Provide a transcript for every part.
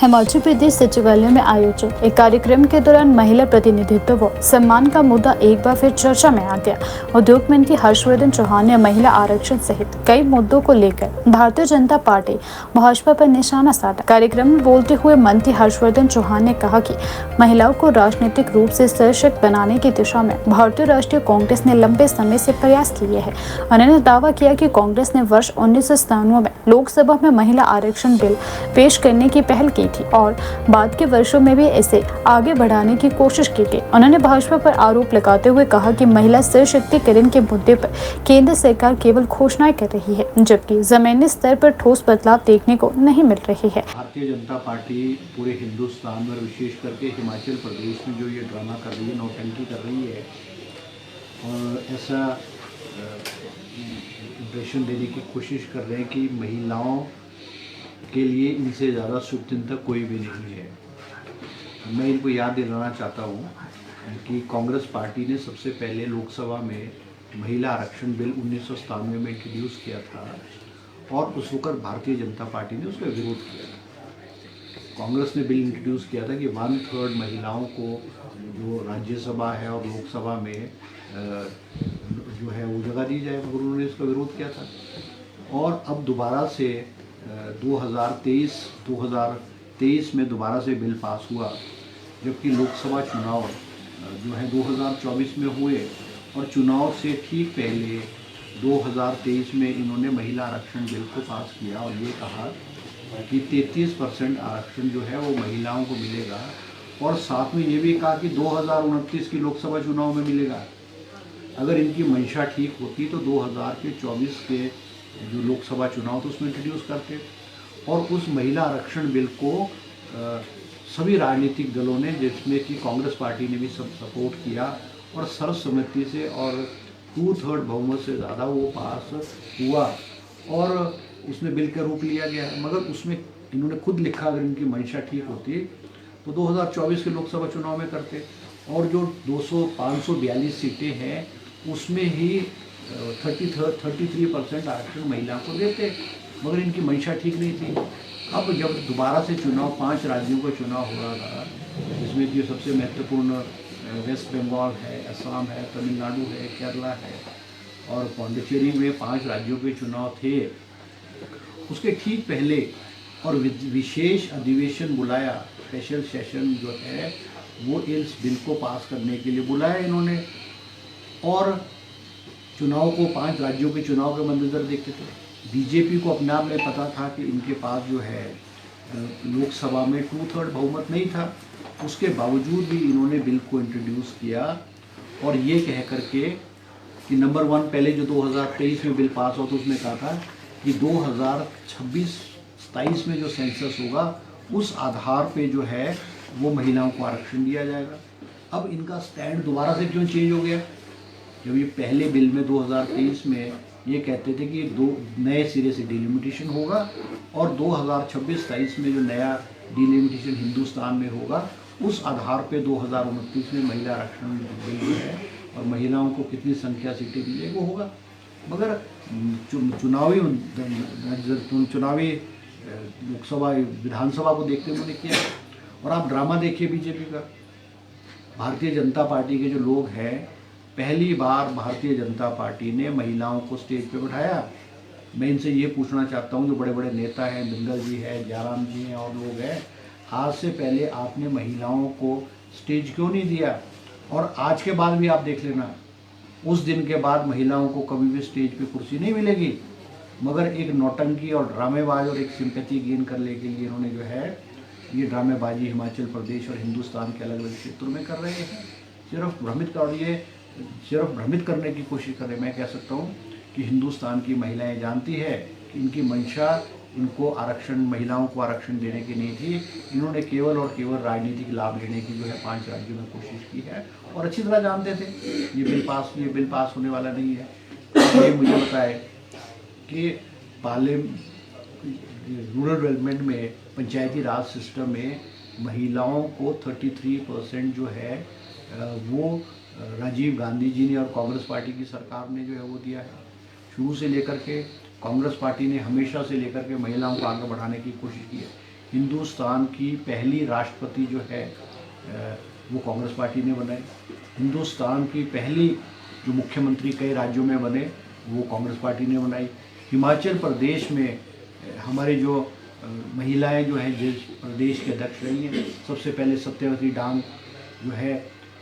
हिमाचल प्रदेश सचिवालय में आयोजित एक कार्यक्रम के दौरान महिला प्रतिनिधित्व व सम्मान का मुद्दा एक बार फिर चर्चा में आ गया। उद्योग मंत्री हर्षवर्धन चौहान ने महिला आरक्षण सहित कई मुद्दों को लेकर भारतीय जनता पार्टी भाजपा पर निशाना साधा। कार्यक्रम में बोलते हुए मंत्री हर्षवर्धन चौहान ने कहा कि महिलाओं को राजनीतिक रूप से सशक्त बनाने की दिशा में भारतीय राष्ट्रीय कांग्रेस ने लंबे समय से प्रयास किए हैं। उन्होंने दावा किया कि कांग्रेस ने वर्ष 1997 में लोकसभा में महिला आरक्षण बिल पेश करने की पहल की थी और बाद के वर्षों में भी इसे आगे बढ़ाने की कोशिश की थी। उन्होंने भाजपा पर आरोप लगाते हुए कहा कि महिला सशक्तिकरण के मुद्दे पर केंद्र सरकार केवल घोषणाएं कर रही है, जबकि जमीनी स्तर पर ठोस बदलाव देखने को नहीं मिल रही है। भारतीय जनता पार्टी पूरे हिंदुस्तान में, विशेष करके हिमाचल प्रदेश में जो ये ड्रामा कर रही है, नौटंकी कर रही है और ऐसा इम्प्रेशन देने की कोशिश कर रहे हैं कि महिलाओं के लिए इनसे ज़्यादा शुभचिंतक कोई भी नहीं है। मैं इनको याद दिलाना चाहता हूँ कि कांग्रेस पार्टी ने सबसे पहले लोकसभा में महिला आरक्षण बिल 1997 में इंट्रोड्यूस किया था और उस वक्त भारतीय जनता पार्टी ने उसका विरोध किया था। कांग्रेस ने बिल इंट्रोड्यूस किया था कि 1/3 महिलाओं को जो राज्यसभा है और लोकसभा में जो है वो जगह दी जाए, मगर उन्होंने इसका विरोध किया था। और अब दोबारा से 2023 में दोबारा से बिल पास हुआ, जबकि लोकसभा चुनाव जो है 2024 में हुए और चुनाव से ठीक पहले 2023 में इन्होंने महिला आरक्षण बिल को पास किया और ये कहा कि 33% आरक्षण जो है वो महिलाओं को मिलेगा और साथ में ये भी कहा कि 2029 की लोकसभा चुनाव में मिलेगा। अगर इनकी मंशा ठीक होती तो 2024 के जो लोकसभा चुनाव तो उसमें इंट्रोड्यूस करते और उस महिला आरक्षण बिल को सभी राजनीतिक दलों ने, जिसमें कि कांग्रेस पार्टी ने भी सब सपोर्ट किया और सर्वसम्मति से और 2/3 बहुमत से ज़्यादा वो पास हुआ और उसमें बिल का रूप लिया गया। मगर उसमें इन्होंने खुद लिखा अगर इनकी मंशा ठीक होती तो 2024 के लोकसभा चुनाव में करते और जो 542 सीटें हैं उसमें ही 33% आरक्षण महिलाओं को देते, मगर इनकी मंशा ठीक नहीं थी। अब जब दोबारा से चुनाव 5 राज्यों का चुनाव हो रहा था, जिसमें कि सबसे महत्वपूर्ण वेस्ट बंगाल है, असम है, तमिलनाडु है, केरला है और पौंडीचेरी में 5 राज्यों के चुनाव थे, उसके ठीक पहले और विशेष अधिवेशन बुलाया, स्पेशल सेशन जो है वो इस बिल को पास करने के लिए बुलाया इन्होंने और चुनाव को 5 राज्यों के चुनाव के मद्देनजर देखते थे। बीजेपी को अपने आप में पता था कि इनके पास जो है लोकसभा में 2/3 बहुमत नहीं था, उसके बावजूद भी इन्होंने बिल को इंट्रोड्यूस किया और ये कह करके कि नंबर 1 पहले जो 2023 में बिल पास हुआ तो उसमें कहा था कि 2026-27 में जो सेंसस होगा उस आधार पे जो है वो महिलाओं को आरक्षण दिया जाएगा। अब इनका स्टैंड दोबारा से क्यों चेंज हो गया? जब ये पहले बिल में 2023 में ये कहते थे कि 2 नए सिरे से डिलिमिटेशन होगा और 2026-27 में जो नया डिलिमिटेशन हिंदुस्तान में होगा उस आधार पे 2029 में महिला आरक्षण बिल जो है और महिलाओं को कितनी संख्या सीटें दी जाएगी वो होगा। मगर चुनावी लोकसभा विधानसभा को देखते उन्होंने किया। और आप ड्रामा देखिए बीजेपी का, भारतीय जनता पार्टी के जो लोग हैं, पहली बार भारतीय जनता पार्टी ने महिलाओं को स्टेज पे बिठाया। मैं इनसे ये पूछना चाहता हूँ, जो बड़े बड़े नेता हैं, बिंदल जी है, जयराम जी हैं और लोग हैं, आज से पहले आपने महिलाओं को स्टेज क्यों नहीं दिया? और आज के बाद भी आप देख लेना, उस दिन के बाद महिलाओं को कभी भी स्टेज पे कुर्सी नहीं मिलेगी। मगर एक नौटंकी और ड्रामेबाज और एक सिंपैथी गेन करने के लिए इन्होंने जो है ये ड्रामेबाजी हिमाचल प्रदेश और हिंदुस्तान के अलग अलग क्षेत्रों में कर रहे हैं। सिर्फ भ्रमित करने की कोशिश कर रहे हैं। मैं कह सकता हूँ कि हिंदुस्तान की महिलाएं जानती है कि इनकी मंशा इनको आरक्षण, महिलाओं को आरक्षण देने की नहीं थी। इन्होंने केवल और केवल राजनीतिक लाभ लेने की जो है 5 राज्यों में कोशिश की है और अच्छी तरह जानते थे ये बिल पास होने वाला नहीं है। ये मुझे बताए कि रूरल डेवलपमेंट में, पंचायती राज सिस्टम में महिलाओं को 33% जो है वो राजीव गांधी जी ने और कांग्रेस पार्टी की सरकार ने जो है वो दिया है। शुरू से लेकर के कांग्रेस पार्टी ने हमेशा से लेकर के महिलाओं को आगे बढ़ाने की कोशिश की है। हिंदुस्तान की पहली राष्ट्रपति जो है वो कांग्रेस पार्टी ने बनाई। हिंदुस्तान की पहली जो मुख्यमंत्री कई राज्यों में बने वो कांग्रेस पार्टी ने बनाई। हिमाचल प्रदेश में हमारे जो महिलाएं जो हैं जिस प्रदेश के अध्यक्ष रही हैं, सबसे पहले सत्यवती डांग जो है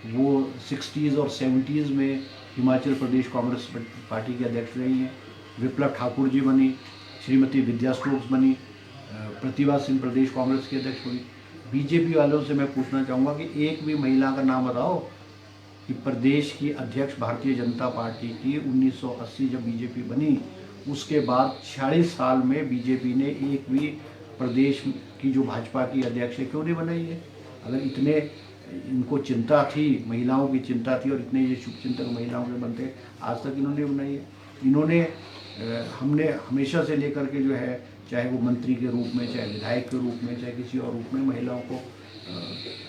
वो 60s और 70s में हिमाचल प्रदेश कांग्रेस पार्टी के अध्यक्ष रही हैं। विप्लव ठाकुर जी बनी, श्रीमती विद्या स्टोक्स बनी, प्रतिभा सिंह प्रदेश कांग्रेस के अध्यक्ष हुई। बीजेपी वालों से मैं पूछना चाहूँगा कि एक भी महिला का नाम बताओ कि प्रदेश की अध्यक्ष भारतीय जनता पार्टी की 1980 जब बीजेपी बनी उसके बाद 46 साल में बीजेपी ने एक भी प्रदेश की जो भाजपा की अध्यक्ष है क्यों नहीं बनाई है? अगर इतने इनको चिंता थी, महिलाओं की चिंता थी और इतने ये शुभचिंतक महिलाओं के बनते, आज तक इन्होंने बनाई है। इन्होंने हमने हमेशा से लेकर के जो है, चाहे वो मंत्री के रूप में, चाहे विधायक के रूप में, चाहे किसी और रूप में महिलाओं को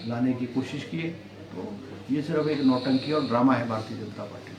लाने की कोशिश की है। तो ये सिर्फ एक नौटंकी और ड्रामा है भारतीय जनता पार्टी।